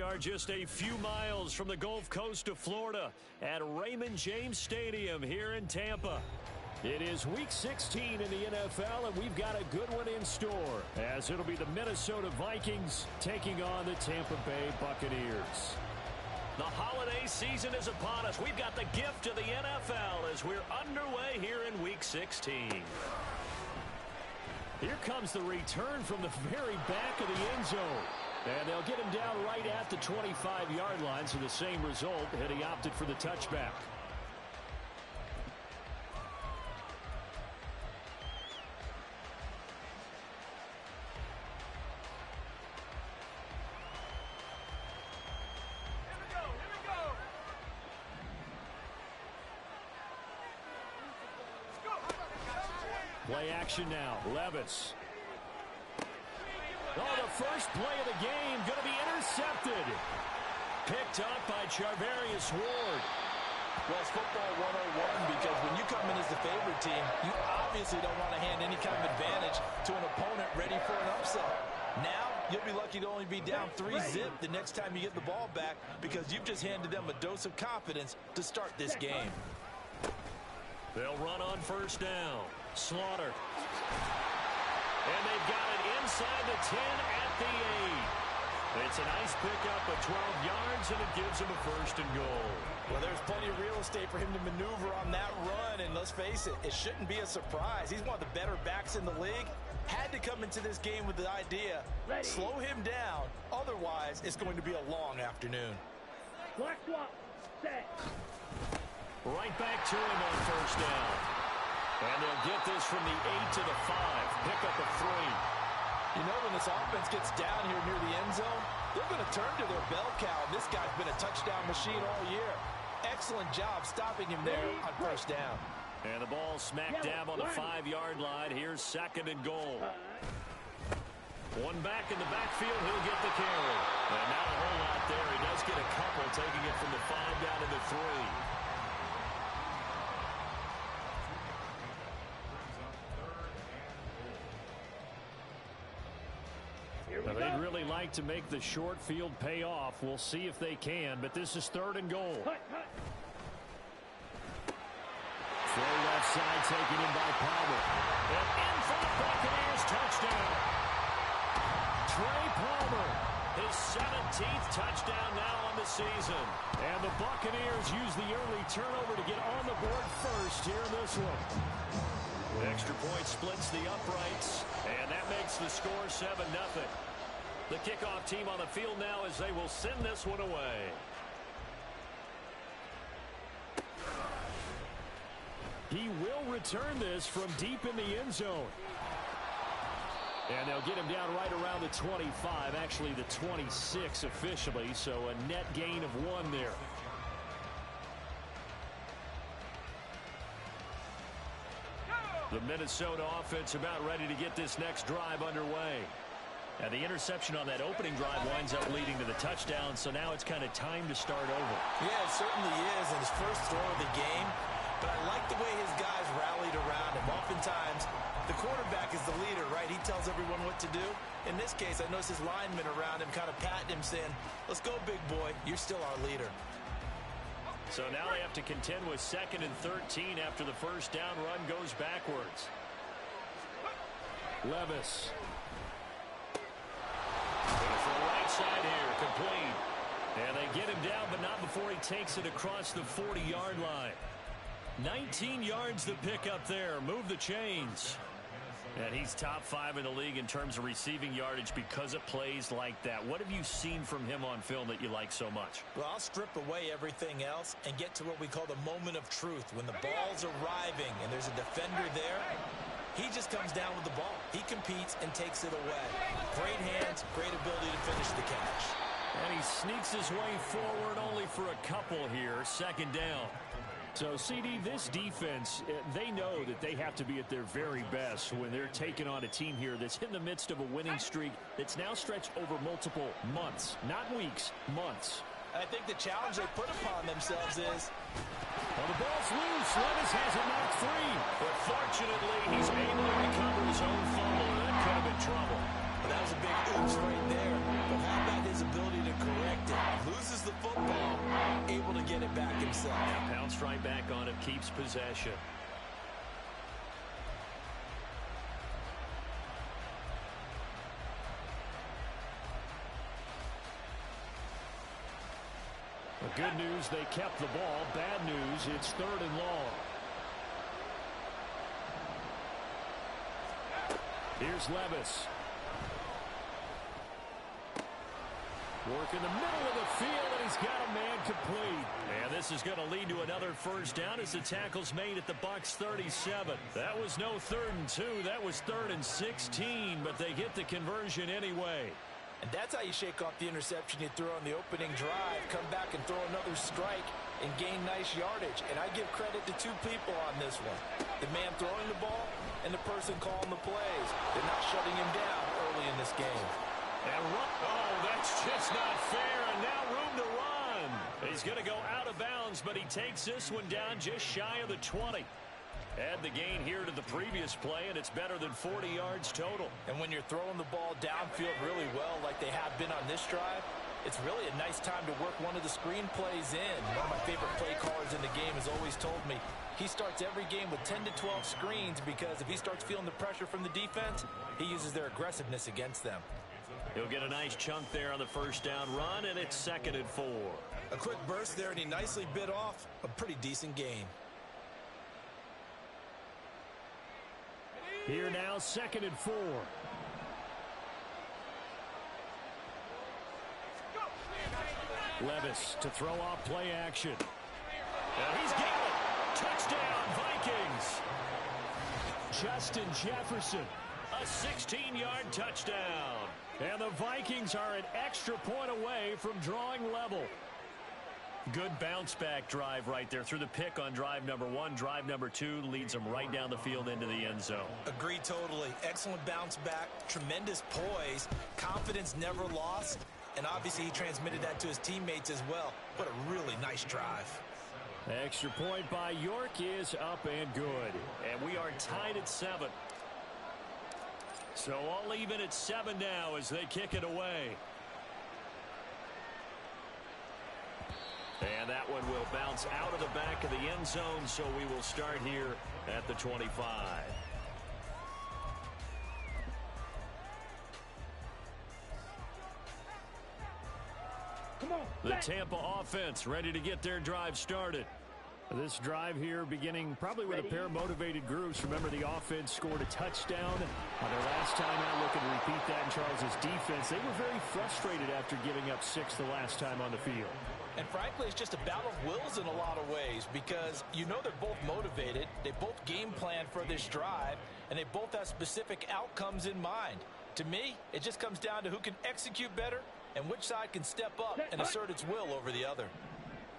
are just a few miles from the Gulf Coast of Florida at Raymond James Stadium here in Tampa. It is Week 16 in the NFL, and we've got a good one in store, as it'll be the Minnesota Vikings taking on the Tampa Bay Buccaneers. The holiday season is upon us. We've got the gift of the NFL as we're underway here in Week 16. Here comes the return from the very back of the end zone. And they'll get him down right at the 25-yard line, so the same result, and he opted for the touchback. Play action now. Levis. Oh, the first play of the game going to be intercepted. Picked up by Charvarius Ward. Well, it's football 101 because when you come in as the favorite team, you obviously don't want to hand any kind of advantage to an opponent ready for an upset. Now, you'll be lucky to only be down 3-zip the next time you get the ball back because you've just handed them a dose of confidence to start this game. They'll run on first down. Slaughter. And they've got it inside the 10 at the 8. It's a nice pickup of 12 yards, and it gives him a first and goal. Well, there's plenty of real estate for him to maneuver on that run, and let's face it, it shouldn't be a surprise. He's one of the better backs in the league. Had to come into this game with the idea, slow him down, otherwise it's going to be a long afternoon. Black swap, set. Right back to him on first down. And they'll get this from the 8 to the 5. Pick up a 3. You know, when this offense gets down here near the end zone, they're going to turn to their bell cow. This guy's been a touchdown machine all year. Excellent job stopping him there on first down. And the ball smack dab on the 5-yard line. Here's second and goal. One back in the backfield. He'll get the carry. And not a whole lot there. He does get a couple, taking it from the 5 down to the 3. Now, they'd really like to make the short field pay off. We'll see if they can, but this is third and goal. Throw left side, taken in by Palmer. And in for the Buccaneers, touchdown. Trey Palmer, his 17th touchdown now on the season. And the Buccaneers use the early turnover to get on the board first here in this one. Extra point splits the uprights, and that makes the score 7-0. The kickoff team on the field now as they will send this one away. He will return this from deep in the end zone. And they'll get him down right around the 25, actually the 26 officially, so a net gain of 1 there. The Minnesota offense about ready to get this next drive underway. And the interception on that opening drive winds up leading to the touchdown, so now it's kind of time to start over. Yeah, it certainly is in his first throw of the game. But I like the way his guys rallied around him. Oftentimes, the quarterback is the leader, right? He tells everyone what to do. In this case, I noticed his linemen around him kind of patting him, saying, let's go, big boy. You're still our leader. So now they have to contend with 2nd and 13 after the first down run goes backwards. Levis. For the right side here, complete. And they get him down, but not before he takes it across the 40-yard line. 19 yards to pick up there. Move the chains. And he's top 5 in the league in terms of receiving yardage because of plays like that. What have you seen from him on film that you like so much? Well, I'll strip away everything else and get to what we call the moment of truth. When the ball's arriving and there's a defender there, he just comes down with the ball. He competes and takes it away. Great hands, great ability to finish the catch. And he sneaks his way forward only for a couple here. 2nd down. So, CD, this defense, they know that they have to be at their very best when they're taking on a team here that's in the midst of a winning streak that's now stretched over multiple months, not weeks, months. I think the challenge they put upon themselves is... Well, the ball's loose. Levis has it knocked free. But fortunately, he's able to recover his own fumble. That could have been trouble. Well, that was a big oops right there. But how about his ability to correct deflect it, loses the football, able to get it back himself. Now pounced right back on it, keeps possession. The good news, they kept the ball. Bad news, it's 3rd and long. Here's Levis. Work in the middle of the field, and he's got a man complete. And this is going to lead to another first down as the tackle's made at the Bucs 37. That was no 3rd and 2. That was 3rd and 16, but they get the conversion anyway. And that's how you shake off the interception you threw on the opening drive, come back and throw another strike and gain nice yardage. And I give credit to 2 people on this one. The man throwing the ball and the person calling the plays. They're not shutting him down early in this game. And oh, that's just not fair, and now room to run. He's going to go out of bounds, but he takes this one down just shy of the 20. Add the gain here to the previous play, and it's better than 40 yards total. And when you're throwing the ball downfield really well like they have been on this drive, it's really a nice time to work one of the screen plays in. One of my favorite play callers in the game has always told me he starts every game with 10 to 12 screens because if he starts feeling the pressure from the defense, he uses their aggressiveness against them. He'll get a nice chunk there on the first down run, and it's 2nd and 4. A quick burst there, and he nicely bit off a pretty decent gain. Here now, 2nd and 4. Levis to throw off play action. And he's got it. Touchdown, Vikings. Justin Jefferson, a 16-yard touchdown. And the Vikings are an extra point away from drawing level. Good bounce-back drive right there through the pick on drive number 1. Drive number 2 leads them right down the field into the end zone. Agreed totally. Excellent bounce back, tremendous poise, confidence never lost, and obviously he transmitted that to his teammates as well. What a really nice drive. Extra point by York is up and good. And we are tied at 7. So all even at 7 now as they kick it away. And that one will bounce out of the back of the end zone, so we will start here at the 25. Come on. The Tampa offense ready to get their drive started. This drive here beginning probably with a pair of motivated groups. Remember, the offense scored a touchdown on their last time out. Looking to repeat that in Charles' defense. They were very frustrated after giving up 6 the last time on the field. And frankly, it's just a battle of wills in a lot of ways because you know they're both motivated. They both game plan for this drive, and they both have specific outcomes in mind. To me, it just comes down to who can execute better and which side can step up and assert its will over the other.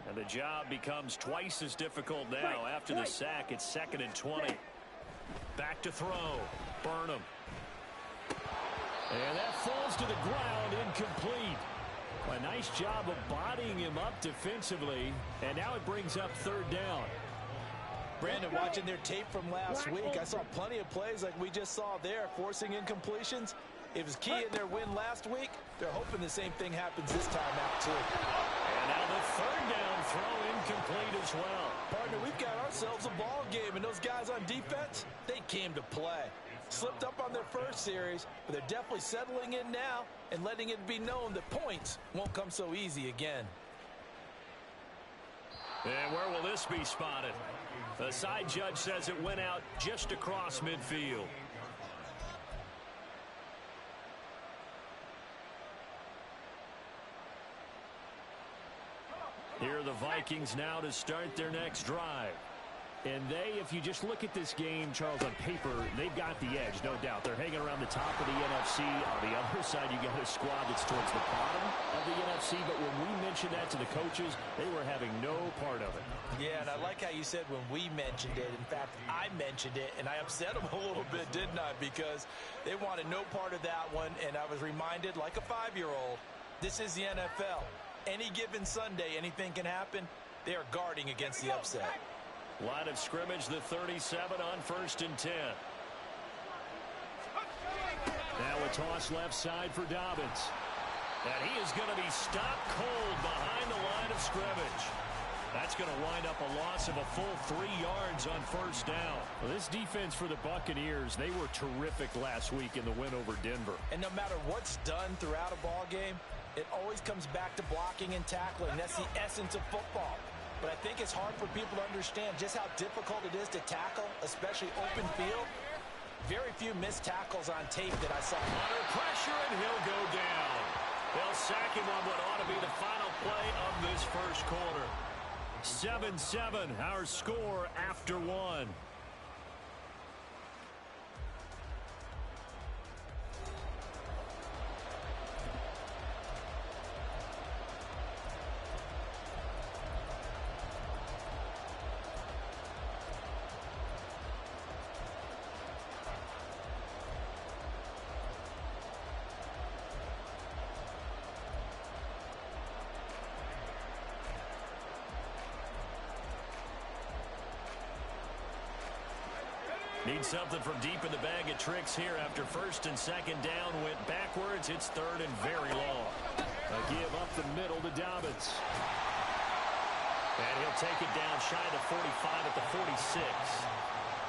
And the job becomes twice as difficult now. After the sack, it's 2nd and 20. Back to throw. Burnham. And that falls to the ground, incomplete. A nice job of bodying him up defensively, and now it brings up 3rd down. Brandon, watching their tape from last week, I saw plenty of plays like we just saw there, forcing incompletions. It was key in their win last week. They're hoping the same thing happens this time out, too. And now the 3rd down throw incomplete as well. Partner, we've got ourselves a ball game, and those guys on defense, they came to play. Slipped up on their first series, but they're definitely settling in now and letting it be known that points won't come so easy again. And where will this be spotted? The side judge says it went out just across midfield. Here are the Vikings now to start their next drive. And they, if you just look at this game, Charles, on paper, they've got the edge, no doubt. They're hanging around the top of the NFC. On the other side, you got a squad that's towards the bottom of the NFC. But when we mentioned that to the coaches, they were having no part of it. Yeah, and I like how you said when we mentioned it. In fact, I mentioned it, and I upset them a little bit, didn't I? Because they wanted no part of that one, and I was reminded, like a 5-year-old, this is the NFL. Any given Sunday, anything can happen. They are guarding against the upset. Line of scrimmage, the 37 on 1st and 10. Now a toss left side for Dobbins. And he is going to be stopped cold behind the line of scrimmage. That's going to wind up a loss of a full 3 yards on first down. Well, this defense for the Buccaneers, they were terrific last week in the win over Denver. And no matter what's done throughout a ball game, it always comes back to blocking and tackling. That's the essence of football. But I think it's hard for people to understand just how difficult it is to tackle, especially open field. Very few missed tackles on tape that I saw. Under pressure, and he'll go down. They'll sack him on what ought to be the final play of this first quarter. 7-7, our score after one. Need something from deep in the bag of tricks here after first and second down went backwards. It's third and very long. A give up the middle to Dobbins. And he'll take it down shy of the 45 at the 46.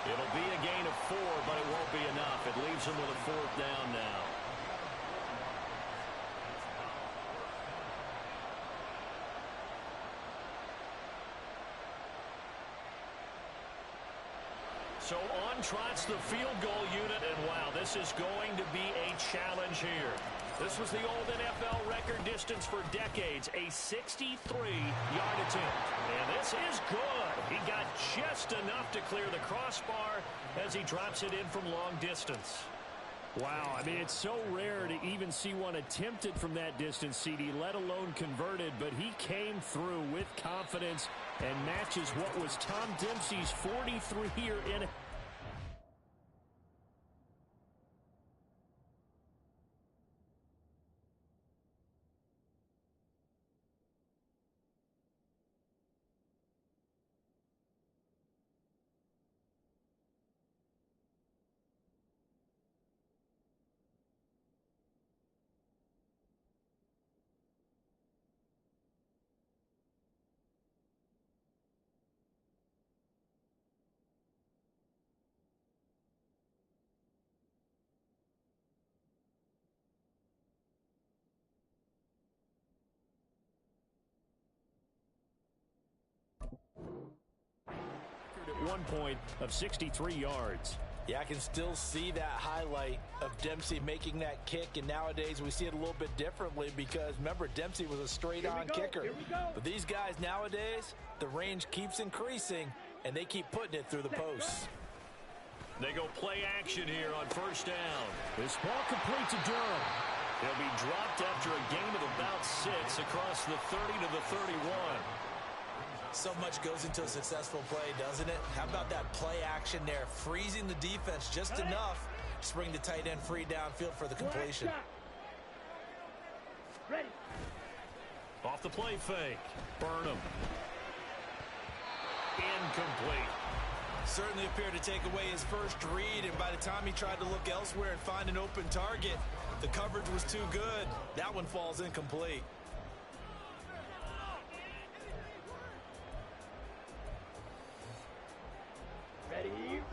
It'll be a gain of 4, but it won't be enough. It leaves him with a fourth down now. So on trots the field goal unit, and wow, this is going to be a challenge here. This was the old NFL record distance for decades, a 63-yard attempt. And this is good. He got just enough to clear the crossbar as he drops it in from long distance. Wow, I mean, it's so rare to even see one attempted from that distance, CD, let alone converted, but he came through with confidence and matches what was Tom Dempsey's 43-year in. At one point of 63 yards. Yeah, I can still see that highlight of Dempsey making that kick, and nowadays we see it a little bit differently because, remember, Dempsey was a straight-on kicker. But these guys nowadays, the range keeps increasing, and they keep putting it through the posts. They go play action here on first down. This ball complete to Durham. He'll be dropped after a gain of about 6 across the 30 to the 31. So much goes into a successful play, doesn't it? How about that play action there, freezing the defense just enough to bring the tight end free downfield for the completion. Ready. Off the play fake. Burnham. Incomplete. Certainly appeared to take away his first read, and by the time he tried to look elsewhere and find an open target, the coverage was too good. That one falls incomplete.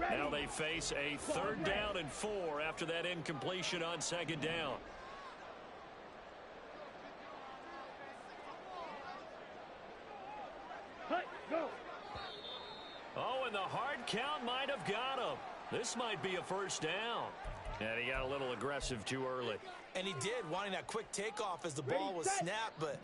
Now they face a third down and 4 after that incompletion on second down. Go. Oh, and the hard count might have got him. This might be a first down. And he got a little aggressive too early. And he did, wanting that quick takeoff as the ball was snapped, but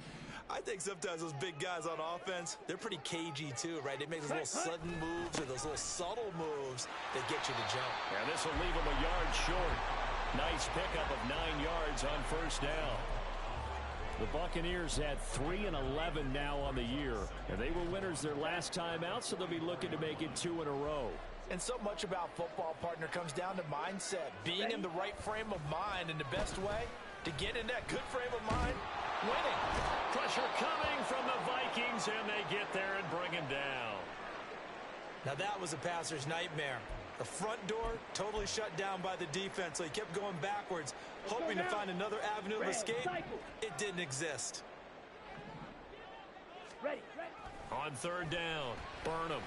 I think sometimes those big guys on offense, they're pretty cagey too, right? They make those little sudden moves or those little subtle moves that get you to jump. And this will leave him a yard short. Nice pickup of 9 yards on first down. The Buccaneers had 3 and 11 now on the year. And they were winners their last time out, so they'll be looking to make it 2 in a row. And so much about football, partner, comes down to mindset. Being in the right frame of mind, and the best way to get in that good frame of mind, winning. Pressure coming from the Vikings, and they get there and bring him down. Now that was a passer's nightmare. The front door totally shut down by the defense, so he kept going backwards, hoping to find another avenue of escape. It didn't exist. Ready. On third down, Burnham.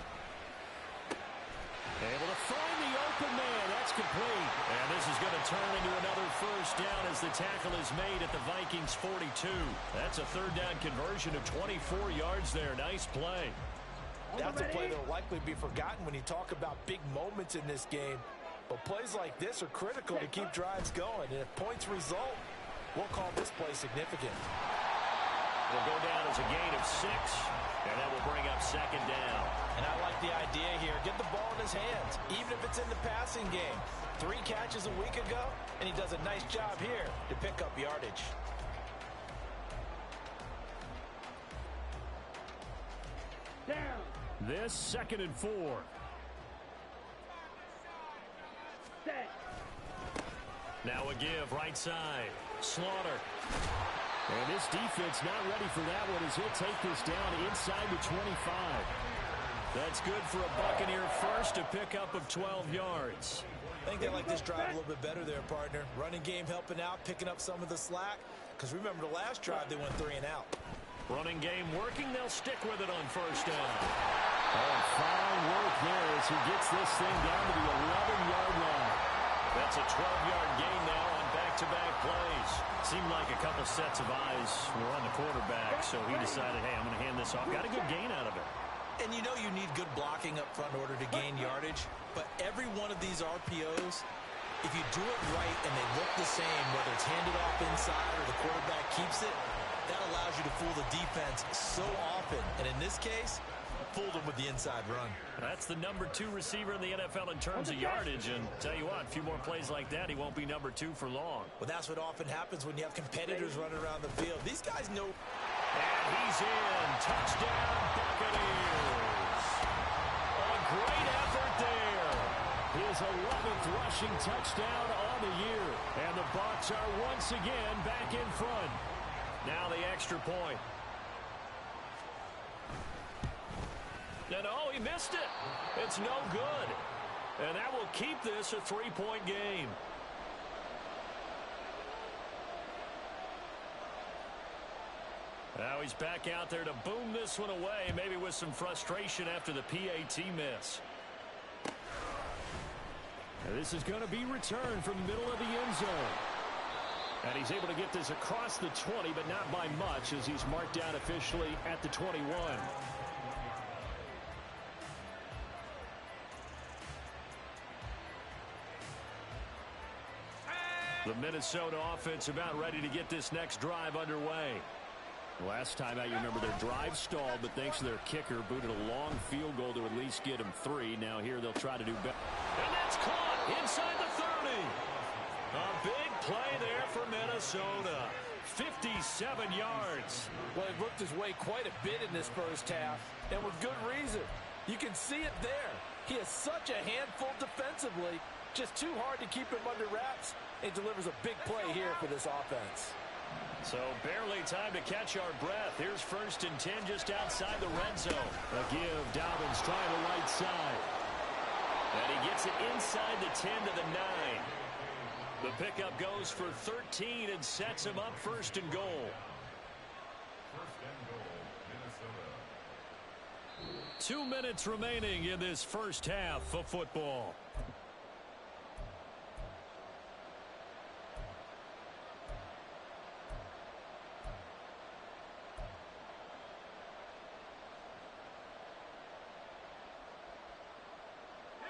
Able to find the open man. That's complete. And this is going to turn into another first down as the tackle is made at the Vikings 42. That's a third down conversion of 24 yards there. Nice play. That's a play that will likely be forgotten when you talk about big moments in this game. But plays like this are critical to keep drives going. And if points result, we'll call this play significant. It'll go down as a gain of 6, and that will bring up second down. And I like the idea here. Get the ball in his hands, even if it's in the passing game. 3 catches a week ago, and he does a nice job here to pick up yardage. Down. This 2nd and 4. Set. Now a give, right side. Slaughter. And this defense not ready for that one as he'll take this down inside the 25. That's good for a Buccaneer first, a pickup of 12 yards. I think they like this drive a little bit better there, partner. Running game helping out, picking up some of the slack. Because remember the last drive, they went 3 and out. Running game working, they'll stick with it on first down. Oh, fine work there as he gets this thing down to the 11-yard line. That's a 12-yard gain now on back-to-back plays. Seemed like a couple sets of eyes were on the quarterback, so he decided, hey, I'm going to hand this off. Got a good gain out of it. And you know you need good blocking up front in order to gain yardage. But every one of these RPOs, if you do it right and they look the same, whether it's handed off inside or the quarterback keeps it, that allows you to fool the defense so often. And in this case, fooled them with the inside run. That's the number 2 receiver in the NFL in terms of yardage. And tell you what, a few more plays like that, he won't be number 2 for long. Well, that's what often happens when you have competitors running around the field. These guys know. And he's in. Touchdown, Buccaneers. A great effort there. His 11th rushing touchdown on the year. And the Bucs are once again back in front. Now the extra point. And oh, he missed it. It's no good. And that will keep this a 3-point game. Now he's back out there to boom this one away, maybe with some frustration after the PAT miss. Now this is going to be returned from the middle of the end zone. And he's able to get this across the 20, but not by much, as he's marked down officially at the 21. The Minnesota offense about ready to get this next drive underway. Last time out, you remember their drive stalled, but thanks to their kicker, booted a long field goal to at least get them 3. Now here they'll try to do better. And that's caught inside the 30. A big play there for Minnesota. 57 yards. Well, he worked his way quite a bit in this first half, and with good reason. You can see it there. He is such a handful defensively. Just too hard to keep him under wraps. He delivers a big play here for this offense. So barely time to catch our breath. Here's 1st and 10 just outside the red zone. A give. Dobbins trying the right side. And he gets it inside the 10 to the 9. The pickup goes for 13 and sets him up 1st and goal. 2 minutes remaining in this first half of football.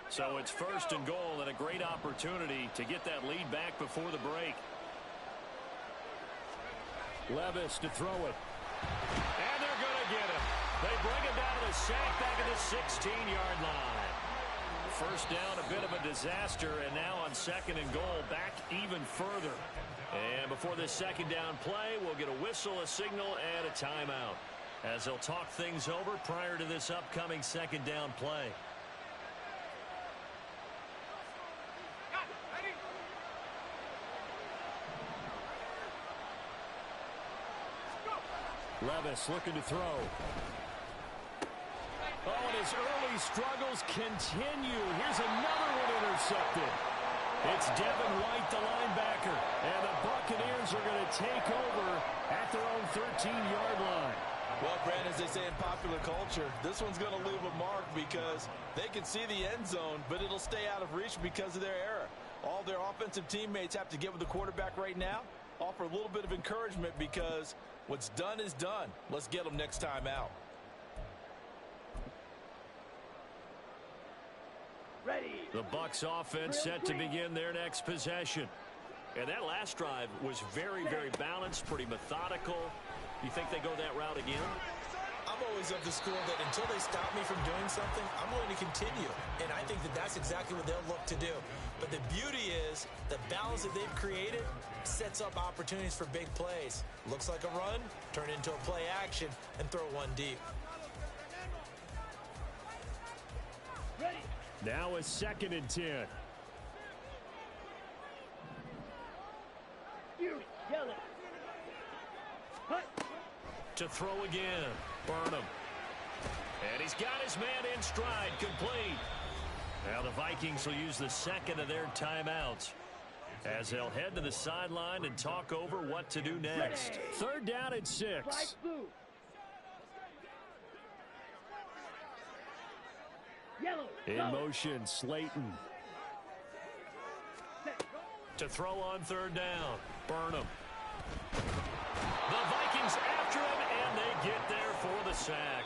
So it's 1st and goal and a great opportunity to get that lead back before the break. Levis to throw it. And they're going to get him. They bring him down to the sack back at the 16-yard line. First down, a bit of a disaster, and now on 2nd and goal, back even further. And before this 2nd down play, we'll get a whistle, a signal, and a timeout, as they'll talk things over prior to this upcoming 2nd down play. Levis looking to throw. Oh, and his early struggles continue. Here's another one intercepted. It's Devin White, the linebacker, and the Buccaneers are going to take over at their own 13-yard line. Well, Brandon, as they say in popular culture, this one's going to leave a mark because they can see the end zone, but it'll stay out of reach because of their error. All their offensive teammates have to get with the quarterback right now, offer a little bit of encouragement because what's done is done. Let's get them next time out. Ready. The Bucs offense set to begin their next possession. And that last drive was very, very balanced, pretty methodical. You think they go that route again? I'm always of the school that until they stop me from doing something, I'm going to continue. And I think that that's exactly what they'll look to do. But the beauty is the balance that they've created sets up opportunities for big plays. Looks like a run, turn it into a play action, and throw one deep. Ready. Now a 2nd and 10. Fury. Yellow. Hut. To throw again. Burnham. And he's got his man in stride, complete. Now the Vikings will use the 2nd of their timeouts as they'll head to the sideline and talk over what to do next. 3rd down and 6. Right blue. Yellow. In Go. motion, Slayton. Set. To throw on 3rd down. Burnham. The Vikings after him, and they get there for the sack.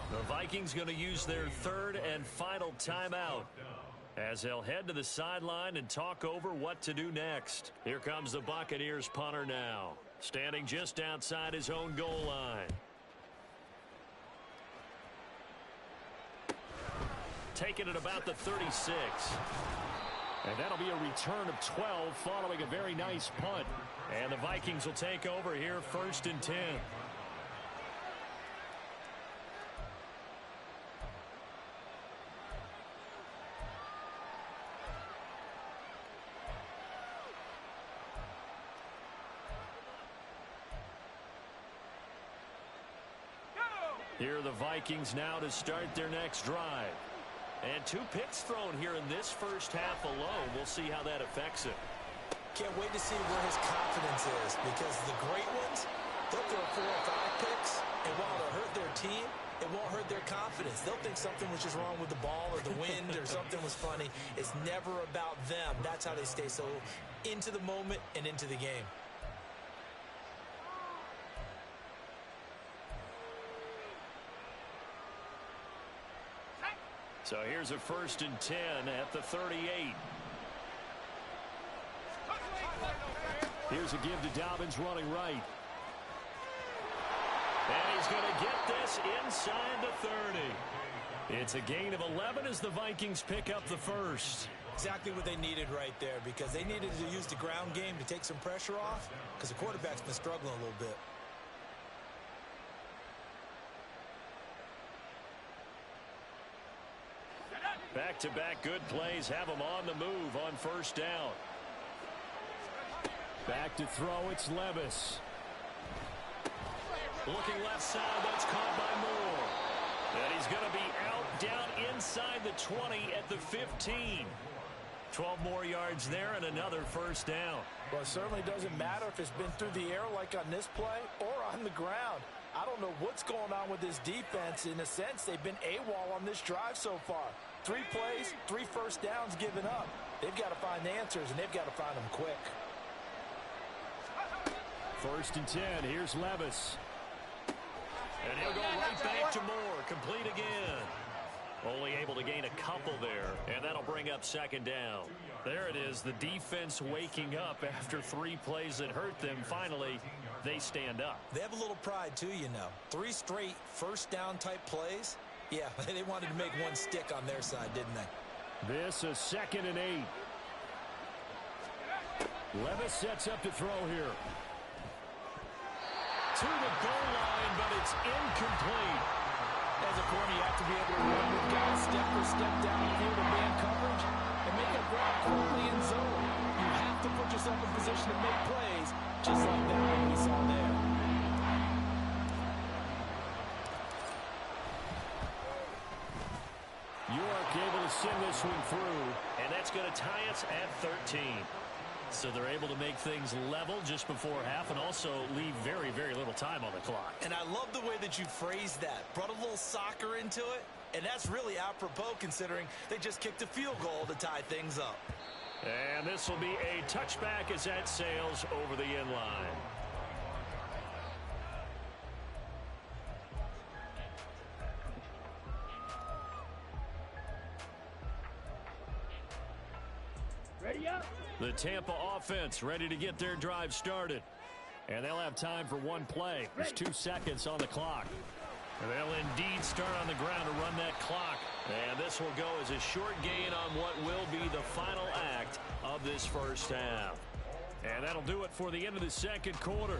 The Vikings going to use their 3rd and final timeout as they'll head to the sideline and talk over what to do next. Here comes the Buccaneers punter now, standing just outside his own goal line. Taking it about the 36. And that'll be a return of 12 following a very nice punt. And the Vikings will take over here 1st and 10. Here are the Vikings now to start their next drive. And 2 picks thrown here in this first half alone. We'll see how that affects it. Can't wait to see where his confidence is because the great ones, they'll throw 4 or 5 picks, and while it'll hurt their team, it won't hurt their confidence. They'll think something was just wrong with the ball or the wind or something was funny. It's never about them. That's how they stay so into the moment and into the game. So here's a 1st and 10 at the 38. Here's a give to Dobbins running right. And he's going to get this inside the 30. It's a gain of 11 as the Vikings pick up the 1st. Exactly what they needed right there because they needed to use the ground game to take some pressure off because the quarterback's been struggling a little bit. Back-to-back good plays have them on the move on 1st down. Back to throw, it's Levis. Looking left side, that's caught by Moore. And he's going to be out down inside the 20 at the 15. 12 more yards there and another 1st down. Well, it certainly doesn't matter if it's been through the air like on this play or on the ground. I don't know what's going on with this defense. In a sense, they've been AWOL on this drive so far. 3 plays, 3 1st downs given up. They've got to find answers, and they've got to find them quick. 1st and 10. Here's Levis. And he'll go right back to Moore. Complete again. Only able to gain a couple there, and that'll bring up 2nd down. There it is, the defense waking up after 3 plays that hurt them. Finally, they stand up. They have a little pride, too, you know. 3 straight 1st down type plays. Yeah, they wanted to make one stick on their side, didn't they? This is 2nd and 8. Levis sets up to throw here. To the goal line, but it's incomplete. As a corner, you have to be able to run with guys step for step downfield in man coverage and make a grab quickly in zone. You have to put yourself in position to make plays, just like that one we saw there. send this one through, and that's going to tie us at 13. So they're able to make things level just before half and also leave very, very little time on the clock. And I love the way that you phrased that. Brought a little soccer into it, and that's really apropos considering they just kicked a field goal to tie things up. And this will be a touchback as that sails over the end line. Ready up. The Tampa offense ready to get their drive started. And they'll have time for one play. There's 2 seconds on the clock. And they'll indeed start on the ground to run that clock. And this will go as a short gain on what will be the final act of this first half. And that'll do it for the end of the second quarter.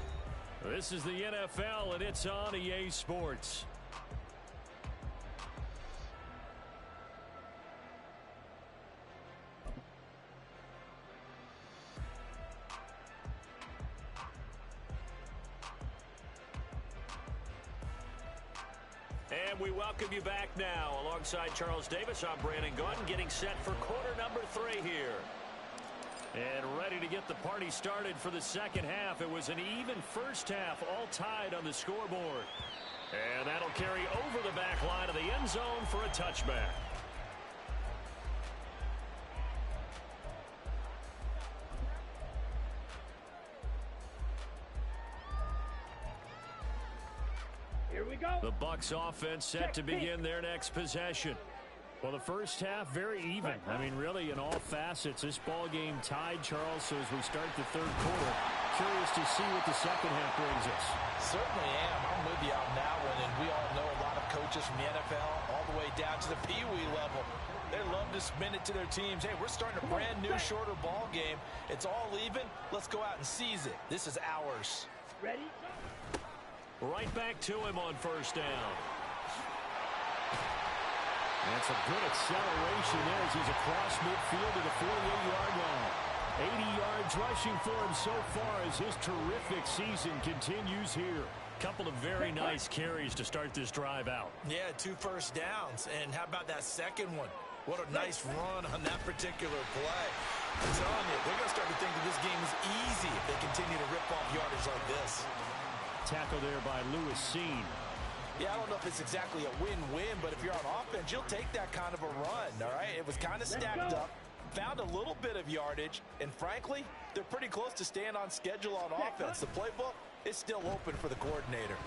This is the NFL, and it's on EA Sports. And we welcome you back now. Alongside Charles Davis, I'm Brandon Gaudin, getting set for quarter number 3 here. And ready to get the party started for the second half. It was an even first half, all tied on the scoreboard. And that'll carry over the back line of the end zone for a touchback. Here we go. The Bucs offense set to begin their next possession. Well, the first half, very even. I mean, really, in all facets, this ball game tied, Charles. So as we start the third quarter, curious to see what the second half brings us. Certainly am. I'm with you on that one. And we all know a lot of coaches from the NFL all the way down to the Pee Wee level. They love to spin it to their teams. Hey, we're starting a brand new, shorter ball game. It's all even. Let's go out and seize it. This is ours. Ready. Right back to him on first down. That's a good acceleration there as he's across midfield to the 48-yard line. 80 yards rushing for him so far as his terrific season continues here. Couple of very nice carries to start this drive out. Yeah, 2 first downs. And how about that second one? What a nice run on that particular play. I'm telling you, they're going to start to think that this game is easy if they continue to rip off yardage like this. Tackle there by Lewis Cine. Yeah, I don't know if it's exactly a win-win, but if you're on offense, you'll take that kind of a run, all right? It was kind of stacked up, found a little bit of yardage, and frankly, they're pretty close to staying on schedule on offense. The playbook is still open for the coordinator.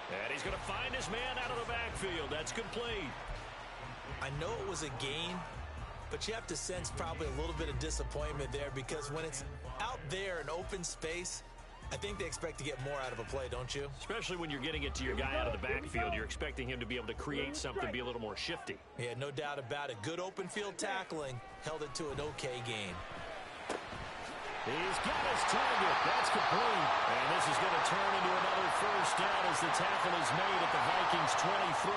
And he's going to find his man out of the backfield. That's complete. I know it was a gain, but you have to sense probably a little bit of disappointment there because when it's out there in open space, I think they expect to get more out of a play, don't you? Especially when you're getting it to your guy out of the backfield. You're expecting him to be able to create something, be a little more shifty. Yeah, no doubt about it. Good open field tackling held it to an okay gain. He's got his target. That's complete. And this is going to turn into another first down as the tackle is made at the Vikings 23.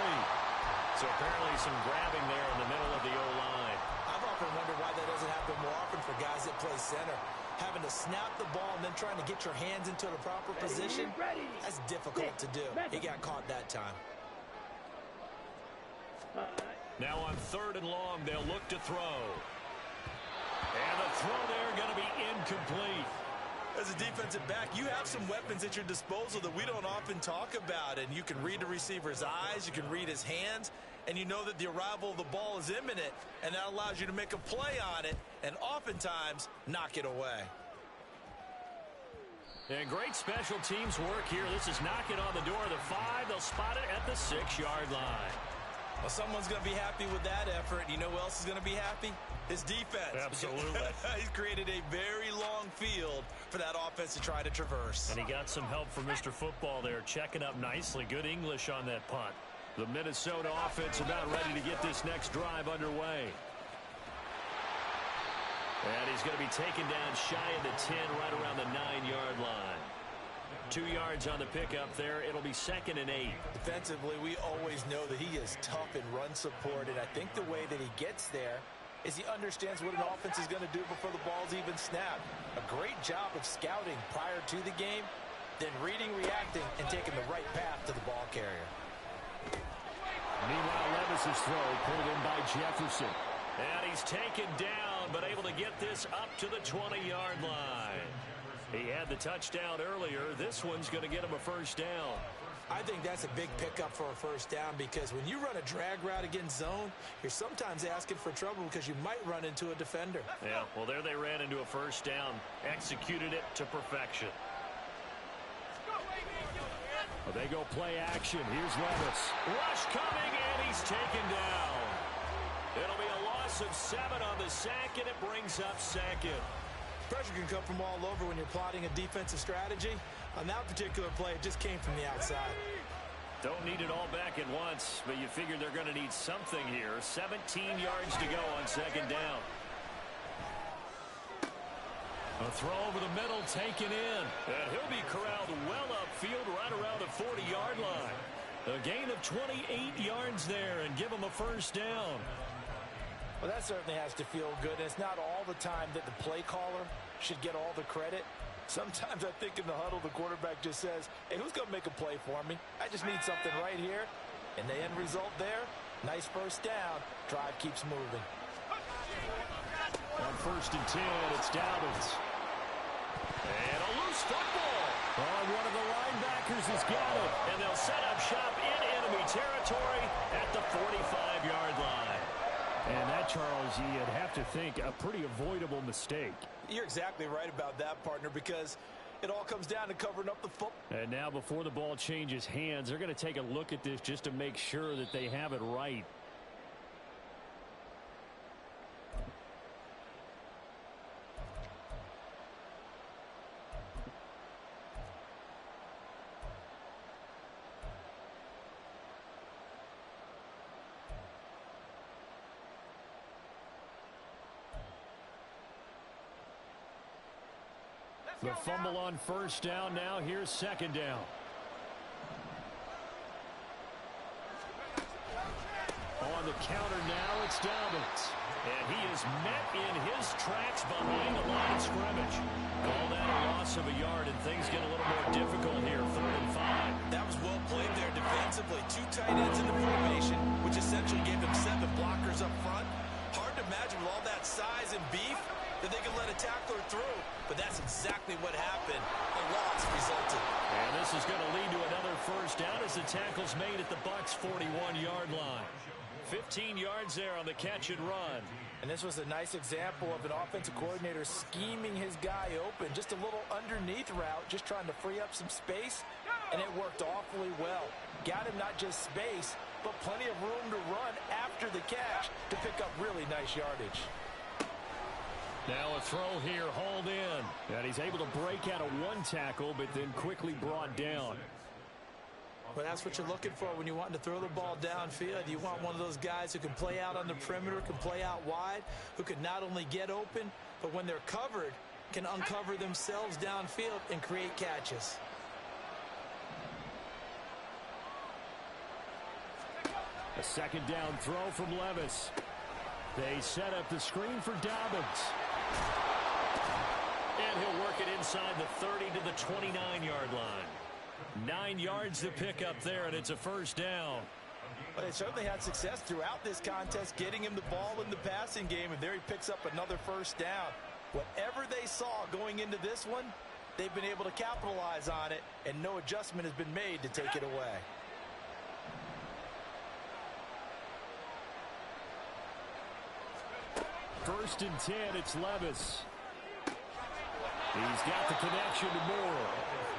So apparently some grabbing there in the middle of the O-line. I've often wondered why that doesn't happen more often for guys that play center. Having to snap the ball and then trying to get your hands into the proper position, that's difficult to do. He got caught that time. Now on 3rd and long, they'll look to throw. And the throw there going to be incomplete. As a defensive back, you have some weapons at your disposal that we don't often talk about. And you can read the receiver's eyes, you can read his hands, and you know that the arrival of the ball is imminent, and that allows you to make a play on it and oftentimes knock it away. And great special teams work here. This is knocking on the door of the 5. They'll spot it at the 6-yard line. Well, someone's going to be happy with that effort. You know who else is going to be happy? His defense. Absolutely. He's created a very long field for that offense to try to traverse. And he got some help from Mr. Football there, checking up nicely. Good English on that punt. The Minnesota offense about ready to get this next drive underway. And he's going to be taken down shy of the 10, right around the 9-yard line. 2 yards on the pickup there. It'll be 2nd and 8. Defensively, we always know that he is tough in run support, and I think the way that he gets there is he understands what an offense is going to do before the ball's even snapped. A great job of scouting prior to the game, then reading, reacting, and taking the right path to the ball carrier. Meanwhile, Levis's throw pulled in by Jefferson. And he's taken down, but able to get this up to the 20-yard line. He had the touchdown earlier. This one's going to get him a first down. I think that's a big pickup for a first down because when you run a drag route against zone, you're sometimes asking for trouble because you might run into a defender. Yeah, well, there they ran into a first down. Executed it to perfection. Well, they go play action. Here's Levis. Rush coming, and he's taken down. It'll be a loss of 7 on the sack, and it brings up second. Pressure can come from all over when you're plotting a defensive strategy. On that particular play, it just came from the outside. Don't need it all back at once, but you figure they're going to need something here. 17 yards to go on second down. A throw over the middle taken in. And he'll be corralled well upfield right around the 40-yard line. A gain of 28 yards there and give him a first down. Well, that certainly has to feel good. It's not all the time that the play caller should get all the credit. Sometimes I think in the huddle, the quarterback just says, hey, who's going to make a play for me? I just need something right here. And the end result there, nice first down. Drive keeps moving. On 1st and 10, it's Dobbins. And a loose football. Oh, one of the linebackers has got it. And they'll set up shop in enemy territory at the 45-yard line. And that, Charles, you'd have to think a pretty avoidable mistake. You're exactly right about that, partner, because it all comes down to covering up the football. And now before the ball changes hands, they're going to take a look at this just to make sure that they have it right. The fumble on first down. Now here's second down. On the counter now, it's Dobbins. And he is met in his tracks behind the line of scrimmage. Call that a loss of a yard, and things get a little more difficult here. 3rd and 5. That was well played there defensively. 2 tight ends in the formation, which essentially gave them 7 blockers up front. Hard to imagine with all that size and beef that they can let a tackler through, but that's exactly what happened. A loss resulted. And this is going to lead to another first down as the tackle's made at the Bucs' 41-yard line. 15 yards there on the catch and run. And this was a nice example of an offensive coordinator scheming his guy open. Just a little underneath route, just trying to free up some space, and it worked awfully well. Got him not just space, but plenty of room to run after the catch to pick up really nice yardage. Now a throw here, hauled in. And he's able to break out of 1 tackle, but then quickly brought down. Well, that's what you're looking for when you're wanting to throw the ball downfield. You want one of those guys who can play out on the perimeter, can play out wide, who can not only get open, but when they're covered, can uncover themselves downfield and create catches. A second down throw from Levis. They set up the screen for Dobbins. And he'll work it inside the 30 to the 29-yard line. 9 yards to pick up there, and it's a first down. But they certainly had success throughout this contest, getting him the ball in the passing game, and there he picks up another first down. Whatever they saw going into this one, they've been able to capitalize on it, and no adjustment has been made to take it away. First and 10, it's Levis. He's got the connection to Moore.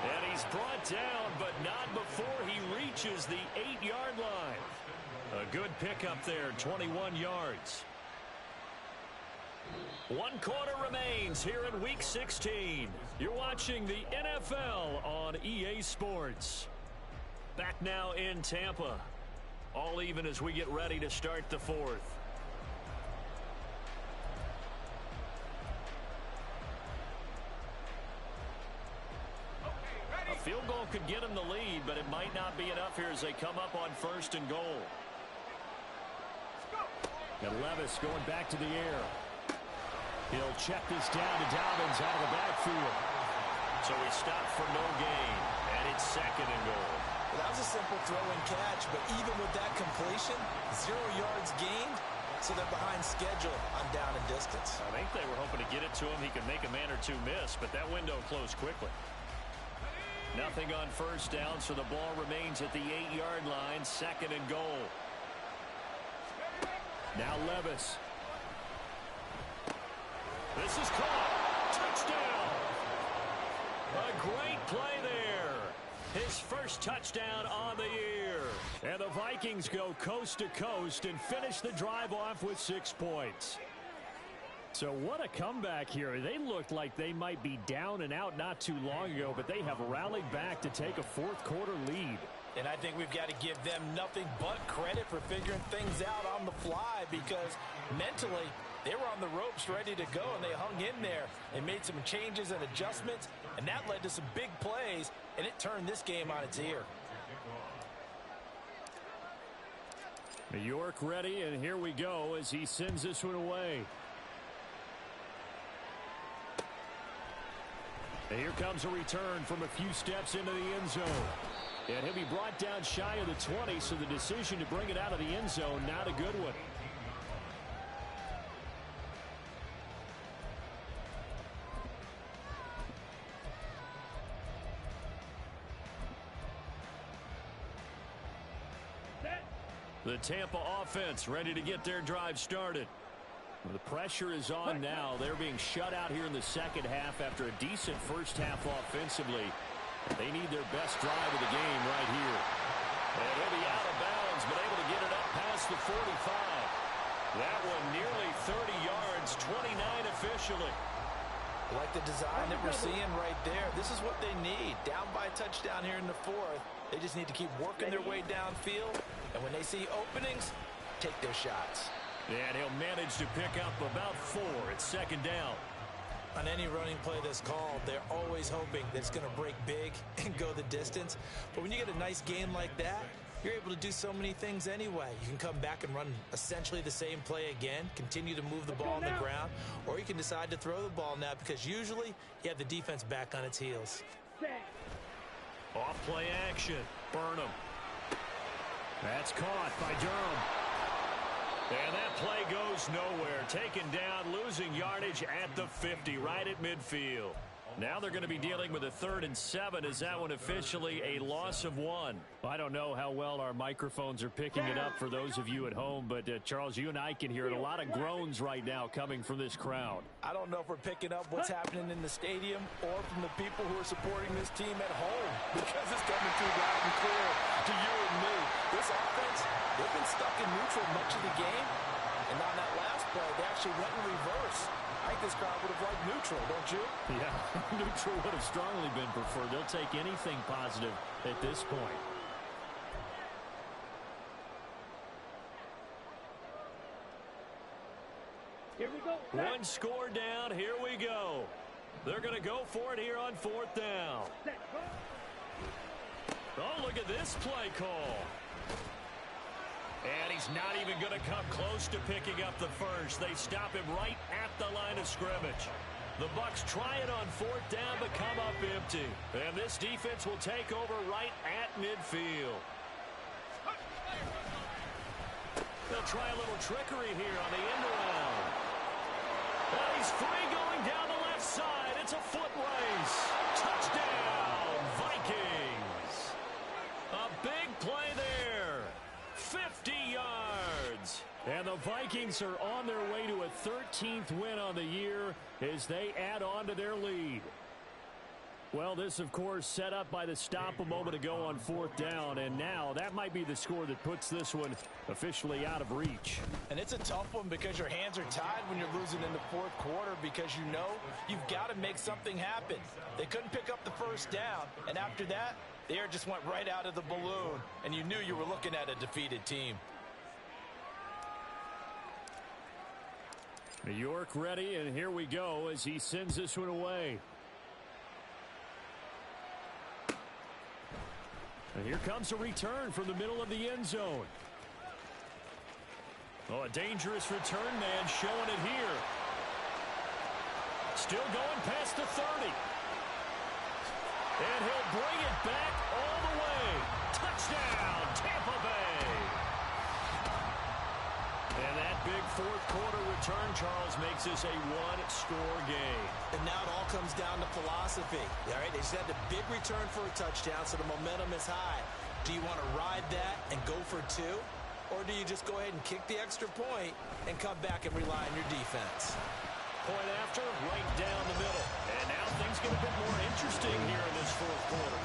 And he's brought down, but not before he reaches the 8-yard line. A good pickup there, 21 yards. 1 quarter remains here in Week 16. You're watching the NFL on EA Sports. Back now in Tampa. All even as we get ready to start the 4th. Field goal could get him the lead, but it might not be enough here as they come up on 1st and goal. And Levis going back to the air. He'll check this down to Dobbins out of the backfield. So he stopped for no gain, and it's 2nd and goal. That was a simple throw and catch, but even with that completion, 0 yards gained, so they're behind schedule on down and distance. I think they were hoping to get it to him. He could make a man or two miss, but that window closed quickly. Nothing on first down, so the ball remains at the 8-yard line, 2nd and goal. Now Levis. This is caught. Touchdown. A great play there. His first touchdown on the year. And the Vikings go coast to coast and finish the drive off with 6 points. So what a comeback here. They looked like they might be down and out not too long ago, but they have rallied back to take a 4th quarter lead. And I think we've got to give them nothing but credit for figuring things out on the fly, because mentally they were on the ropes ready to go, and they hung in there and made some changes and adjustments, and that led to some big plays, and it turned this game on its ear. New York ready, and here we go as he sends this one away. And here comes a return from a few steps into the end zone. And he'll be brought down shy of the 20, so the decision to bring it out of the end zone, not a good one. The Tampa offense ready to get their drive started. The pressure is on now. They're being shut out here in the second half after a decent first half offensively. They need their best drive of the game right here. And he'll be out of bounds, but able to get it up past the 45. That one nearly 30 yards, 29 officially. Like the design that we're seeing right there. This is what they need. Down by a touchdown here in the 4th. They just need to keep working their way downfield. And when they see openings, take their shots. And he'll manage to pick up about 4. It's 2nd down. On any running play that's called, they're always hoping that it's going to break big and go the distance. But when you get a nice game like that, you're able to do so many things anyway. You can come back and run essentially the same play again, continue to move the ball on the ground, or you can decide to throw the ball now, because usually you have the defense back on its heels. Off play action. Burnham. That's caught by Durham. And that play goes nowhere. Taken down, losing yardage at the 50, right at midfield. Now they're going to be dealing with a 3rd and 7. Is that one officially a loss of 1? I don't know how well our microphones are picking it up for those of you at home, but Charles, you and I can hear it. A lot of groans right now coming from this crowd. I don't know if we're picking up what's happening in the stadium or from the people who are supporting this team at home, because it's coming through loud and clear to you and me. This offense, they've been stuck in neutral much of the game, and on that last play, they actually went in reverse. I think this crowd would have liked neutral, don't you? Yeah, neutral would have strongly been preferred. They'll take anything positive at this point. Here we go. One score down. Here we go. They're going to go for it here on 4th down. Oh, look at this play call. And he's not even going to come close to picking up the first. They stop him right at the line of scrimmage. The Bucs try it on 4th down, but come up empty. And this defense will take over right at midfield. They'll try a little trickery here on the end around. Well, he's free going down the left side. It's a foot race. Touchdown, Vikings. A big play there. 50 yards. And the Vikings are on their way to a 13th win on the year as they add on to their lead. Well, this, of course, set up by the stop a moment ago on 4th down, and now that might be the score that puts this one officially out of reach. And it's a tough one because your hands are tied when you're losing in the 4th quarter, because you know you've got to make something happen. They couldn't pick up the first down, and after that, the air just went right out of the balloon, and you knew you were looking at a defeated team. New York ready, and here we go as he sends this one away. And here comes a return from the middle of the end zone. Oh, a dangerous return man showing it here. Still going past the 30. And he'll bring it back all the way. Touchdown, Tampa Bay. And that big fourth quarter return, Charles, makes this a one-score game. And now it all comes down to philosophy. All right, they just had the big return for a touchdown, so the momentum is high. Do you want to ride that and go for two? Or do you just go ahead and kick the extra point and come back and rely on your defense? Point after, right down the middle. And now things get a bit more interesting here in this fourth quarter.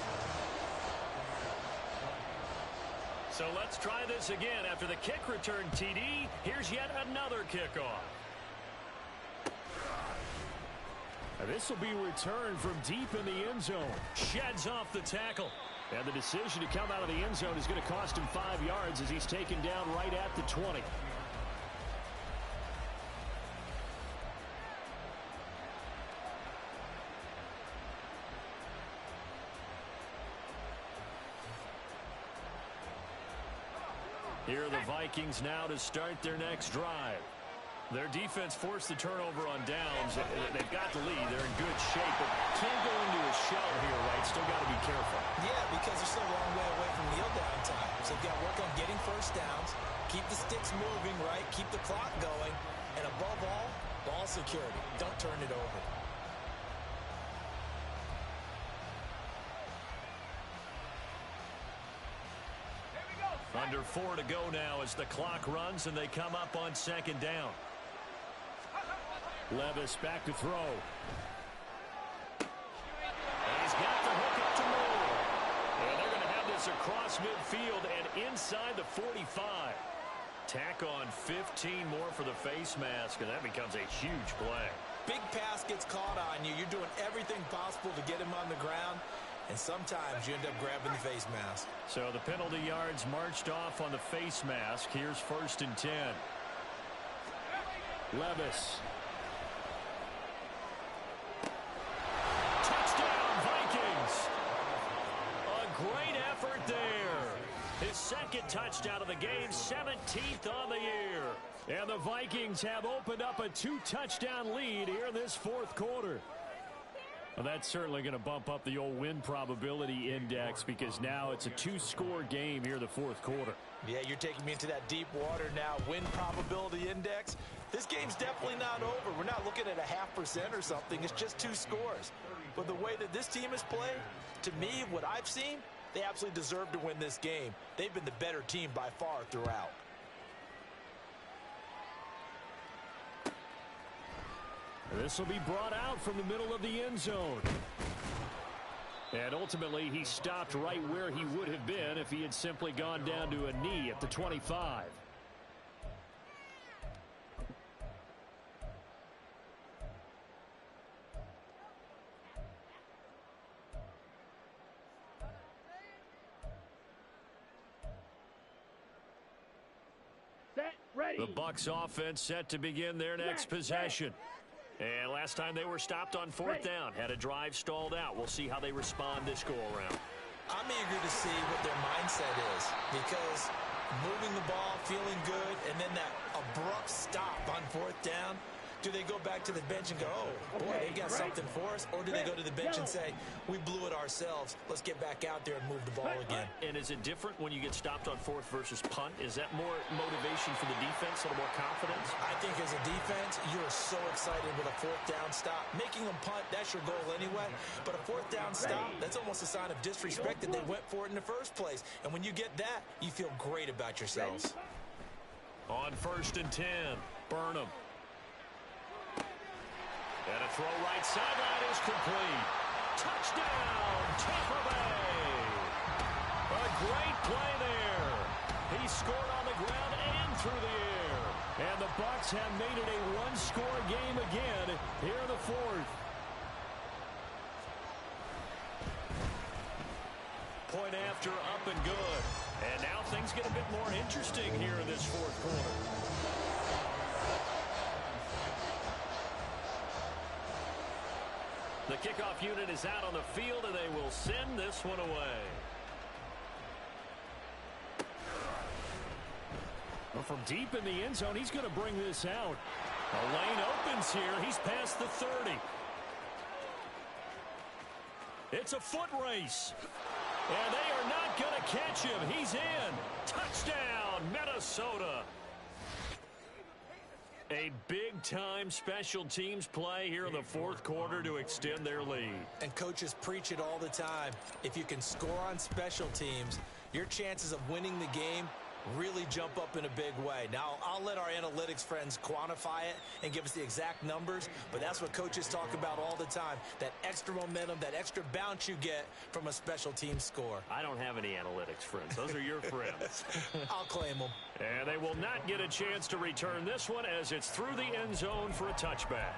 So let's try this again. After the kick return TD, here's yet another kickoff. This will be returned from deep in the end zone. Sheds off the tackle. And the decision to come out of the end zone is going to cost him 5 yards as he's taken down right at the 20. Here are the Vikings now to start their next drive. Their defense forced the turnover on downs. They've got the lead. They're in good shape, but can't go into a shell here, right? Still got to be careful. Yeah, because they're still a long way away from kneel down time. So they've got to work on getting first downs, keep the sticks moving, right? Keep the clock going. And above all, ball security. Don't turn it over. Under 4 to go now as the clock runs and they come up on second down. Levis back to throw. And he's got the hook up to Moore. And they're going to have this across midfield and inside the 45. Tack on 15 more for the face mask, and that becomes a huge play. Big pass gets caught on you. You're doing everything possible to get him on the ground. And sometimes you end up grabbing the face mask. So the penalty yards marched off on the face mask. Here's 1st and 10. Levis. Touchdown, Vikings. A great effort there. His second touchdown of the game, 17th on the year. And the Vikings have opened up a 2-touchdown lead here in this fourth quarter. Well, that's certainly going to bump up the old win probability index because now it's a 2-score game here in the fourth quarter. Yeah, you're taking me into that deep water now. Win probability index. This game's definitely not over. We're not looking at a 0.5% or something. It's just 2 scores. But the way that this team has played, to me, what I've seen, they absolutely deserve to win this game. They've been the better team by far throughout. This will be brought out from the middle of the end zone. And ultimately, he stopped right where he would have been if he had simply gone down to a knee at the 25. Set, ready. The Bucs offense set to begin their next possession. And last time they were stopped on 4th down, had a drive stalled out. We'll see how they respond this go-around. I'm eager to see what their mindset is because moving the ball, feeling good, and then that abrupt stop on 4th down, do they go back to the bench and go, oh, boy, they got something for us? Or do they go to the bench and say, we blew it ourselves. Let's get back out there and move the ball again. And is it different when you get stopped on 4th versus punt? Is that more motivation for the defense, a little more confidence? I think as a defense, you're so excited with a 4th down stop. Making them punt, that's your goal anyway. But a 4th down stop, that's almost a sign of disrespect that they went for it in the first place. And when you get that, you feel great about yourselves. On 1st and 10, Burnham. And a throw right sideline is complete. Touchdown, Tampa Bay. A great play there. He scored on the ground and through the air. And the Bucs have made it a 1-score game again here in the fourth. Point after, up and good. And now things get a bit more interesting here in this fourth quarter. The kickoff unit is out on the field, and they will send this one away. Well, from deep in the end zone, he's going to bring this out. A lane opens here. He's past the 30. It's a foot race. And they are not going to catch him. He's in. Touchdown, Minnesota. A big-time special teams play here in the fourth quarter to extend their lead. And coaches preach it all the time. If you can score on special teams, your chances of winning the game really jump up in a big way. Now, I'll let our analytics friends quantify it and give us the exact numbers, but that's what coaches talk about all the time, that extra momentum, that extra bounce you get from a special team score. I don't have any analytics friends. Those are your friends. I'll claim them. And they will not get a chance to return this one as it's through the end zone for a touchback.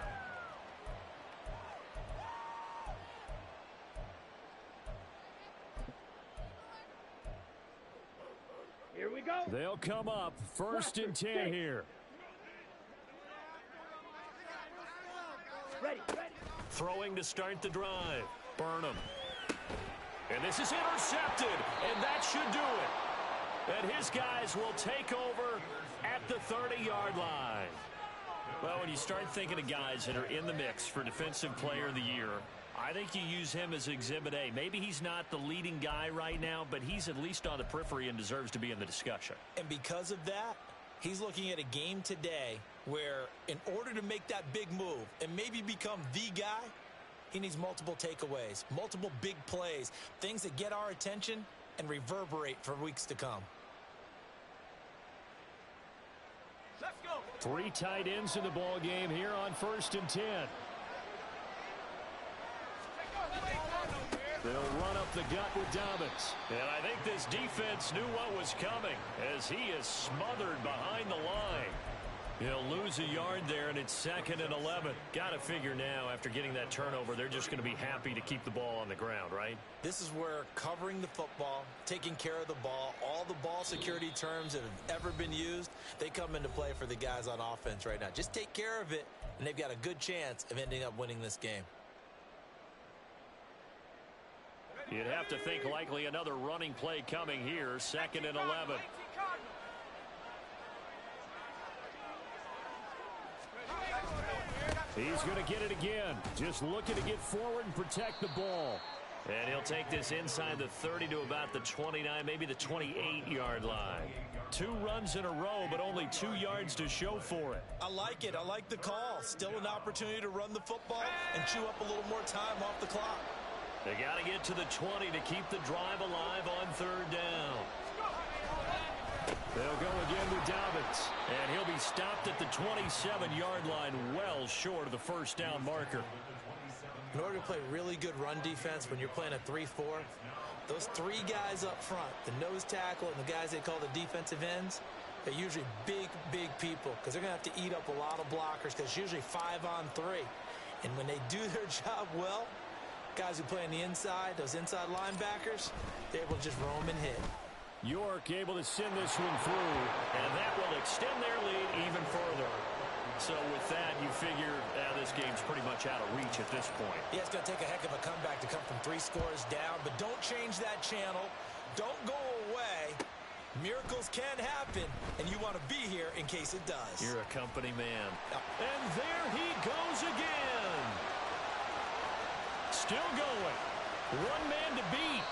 Here we go. They'll come up first and 10 here. Ready. Throwing to start the drive. Burnham. And this is intercepted, and that should do it. And his guys will take over at the 30-yard line. Well, when you start thinking of guys that are in the mix for Defensive Player of the Year, I think you use him as Exhibit A. Maybe he's not the leading guy right now, but he's at least on the periphery and deserves to be in the discussion. And because of that, he's looking at a game today where in order to make that big move and maybe become the guy, he needs multiple takeaways, multiple big plays, things that get our attention and reverberate for weeks to come. Let's go. 3 tight ends in the ball game here on first and 10. They'll run up the gut with Dobbins. And I think this defense knew what was coming as he is smothered behind the line. He'll lose a yard there, and it's 2nd and 11. Got to figure now, after getting that turnover, they're just going to be happy to keep the ball on the ground, right? This is where covering the football, taking care of the ball, all the ball security terms that have ever been used, they come into play for the guys on offense right now. Just take care of it, and they've got a good chance of ending up winning this game. You'd have to think likely another running play coming here, 2nd and 11. He's going to get it again. Just looking to get forward and protect the ball. And he'll take this inside the 30 to about the 29, maybe the 28-yard line. 2 runs in a row, but only 2 yards to show for it. I like it. I like the call. Still an opportunity to run the football and chew up a little more time off the clock. They got to get to the 20 to keep the drive alive on 3rd down. They'll go again with Dobbins, and he'll be stopped at the 27-yard line, well short of the first down marker. In order to play really good run defense when you're playing a 3-4, those 3 guys up front, the nose tackle and the guys they call the defensive ends, they're usually big people because they're going to have to eat up a lot of blockers because it's usually 5-on-3. And when they do their job well, guys who play on the inside, those inside linebackers, they're able to just roam and hit. York able to send this one through, and that will extend their lead even further. So with that, you figure this game's pretty much out of reach at this point. Yeah, it's going to take a heck of a comeback to come from 3 scores down, but don't change that channel. Don't go away. Miracles can happen, and you want to be here in case it does. You're a company man. And there he goes again. Still going. 1 man to beat.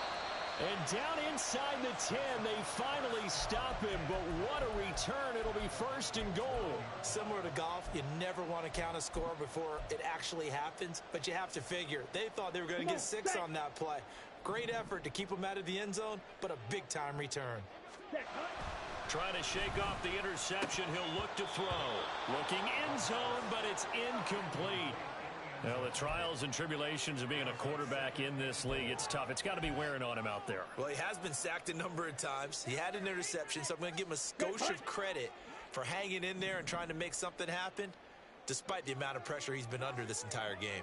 And down inside the 10, they finally stop him. But what a return. It'll be 1st and goal. Similar to golf, you never want to count a score before it actually happens. But you have to figure, they thought they were going to get 6 on that play. Great effort to keep them out of the end zone, but a big-time return. Trying to shake off the interception. He'll look to throw. Looking end zone, but it's incomplete. Well, the trials and tribulations of being a quarterback in this league, it's tough. It's got to be wearing on him out there. Well, he has been sacked a number of times. He had an interception, so I'm going to give him a skosh of credit for hanging in there and trying to make something happen, despite the amount of pressure he's been under this entire game.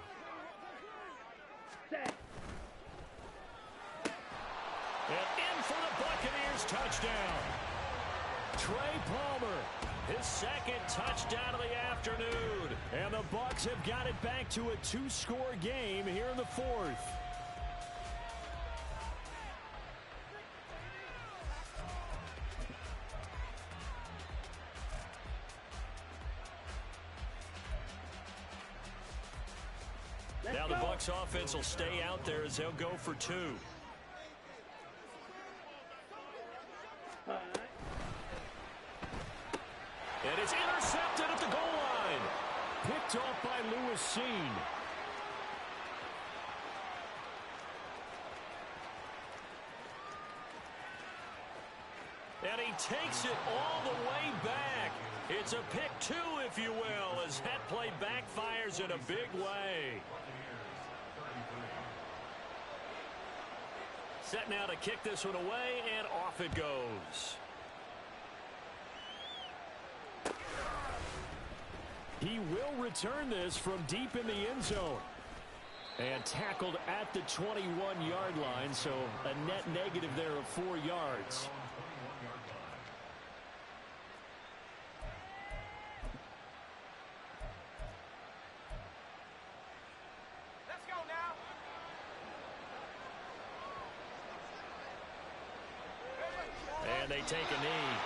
And in for the Buccaneers touchdown. Trey Palmer, his 2nd touchdown of the afternoon. And the Bucs have got it back to a 2-score game here in the 4th. Now the Bucs offense will stay out there as they'll go for 2. And it's intercepted at the goal line. Picked off by Lewis Cine. And he takes it all the way back. It's a pick 2, if you will, as that play backfires in a big way. Set now to kick this one away, and off it goes. He will return this from deep in the end zone. And tackled at the 21-yard line, so a net negative there of 4 yards. Let's go now. And they take a knee.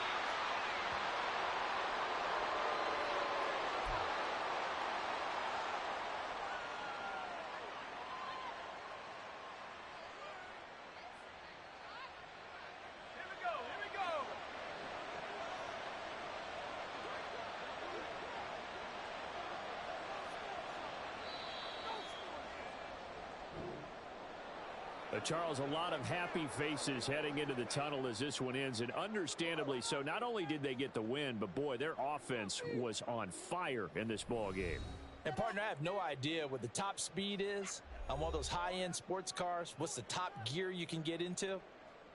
Charles, a lot of happy faces heading into the tunnel as this one ends, and understandably so. Not only did they get the win, but boy, their offense was on fire in this ball game. And partner, I have no idea what the top speed is on one of those high-end sports cars. What's the top gear you can get into?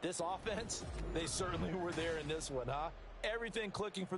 This offense, they certainly were there in this one, huh? Everything clicking for